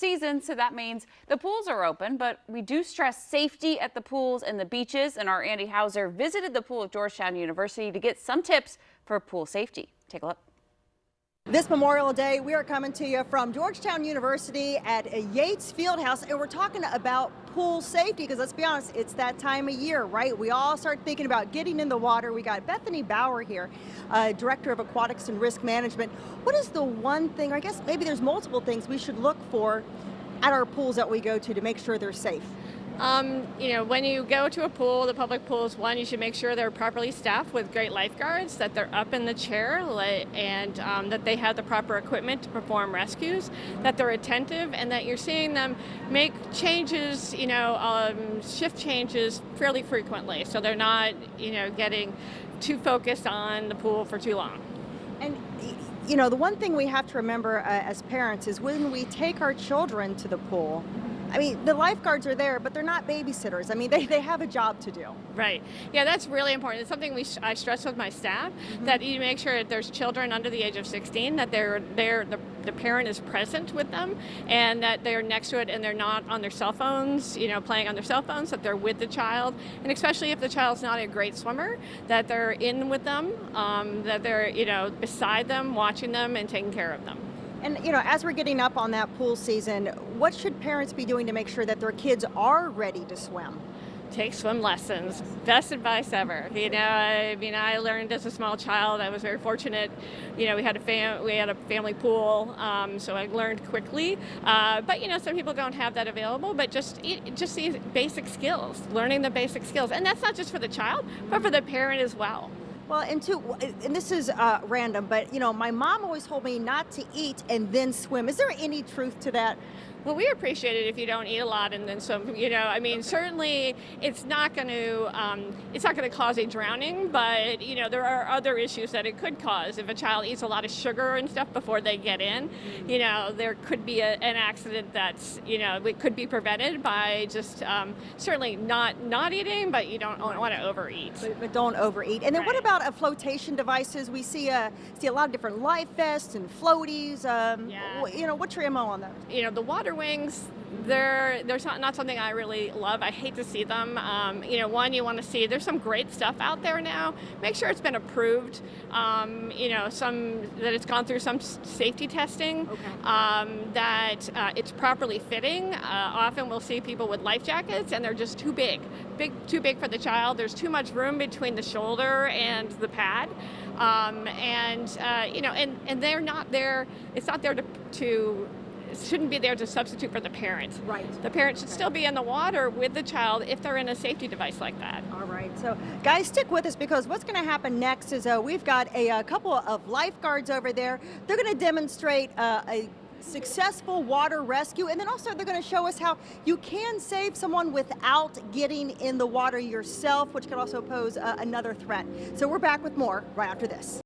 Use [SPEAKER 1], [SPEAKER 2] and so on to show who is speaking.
[SPEAKER 1] Season, so that means the pools are open, but we do stress safety at the pools and the beaches, and our Andi Hauser visited the pool at Georgetown University to get some tips for pool safety. Take a look.
[SPEAKER 2] This Memorial Day, we are coming to you from Georgetown University at Yates Field House, and we're talking about pool safety because let's be honest, it's that time of year, right? We all start thinking about getting in the water. We got Bethany Bauer here, Director of Aquatics and Risk Management. What is the one thing, or I guess maybe there's multiple things we should look for at our pools that we go to make sure they're safe?
[SPEAKER 3] When you go to a pool, the public pools, one, you should make sure they're properly staffed with great lifeguards, that they're up in the chair, and that they have the proper equipment to perform rescues, that they're attentive, and that you're seeing them make changes, shift changes fairly frequently, so they're not, getting too focused on the pool for too long.
[SPEAKER 2] And the one thing we have to remember as parents is when we take our children to the pool, I mean, the lifeguards are there, but they're not babysitters. I mean, they have a job to do.
[SPEAKER 3] Right. Yeah, that's really important. It's something I stress with my staff, that you make sure that there's children under the age of 16, that the parent is present with them, and that they're next to it and they're not on their cell phones, playing on their cell phones, that they're with the child. And especially if the child's not a great swimmer, that they're in with them, that they're, beside them, watching them and taking care of them.
[SPEAKER 2] And, as we're getting up on that pool season, what should parents be doing to make sure that their kids are ready to swim?
[SPEAKER 3] Take swim lessons. Best advice ever. I learned as a small child. I was very fortunate. We had a family pool, so I learned quickly. But some people don't have that available. But just these basic skills, learning the basic skills, and that's not just for the child, but for the parent as well.
[SPEAKER 2] Well, and this is random, but my mom always told me not to eat and then swim. Is there any truth to that?
[SPEAKER 3] Well, we appreciate it if you don't eat a lot and then swim. Certainly it's not going to cause a drowning, but there are other issues that it could cause. If a child eats a lot of sugar and stuff before they get in, there could be an accident it could be prevented by just certainly not eating, but you don't want to overeat.
[SPEAKER 2] But don't overeat. And then
[SPEAKER 3] Right.
[SPEAKER 2] What about flotation devices? We see a lot of different life vests and floaties. What's your MO on those?
[SPEAKER 3] The water wings, they're not something I really love. I hate to see them. One, you want to see, there's some great stuff out there now. Make sure it's been approved, that it's gone through some safety testing, that it's properly fitting. Often we'll see people with life jackets and they're just too big for the child. There's too much room between the shoulder and the pad. And they're not there, it's not there to shouldn't be there to substitute for the parent.
[SPEAKER 2] Right.
[SPEAKER 3] The parent should still be in the water with the child if they're in a safety device like that.
[SPEAKER 2] All right. So, guys, stick with us because what's going to happen next is we've got a couple of lifeguards over there. They're going to demonstrate a successful water rescue, and then also they're going to show us how you can save someone without getting in the water yourself, which could also pose another threat. So we're back with more right after this.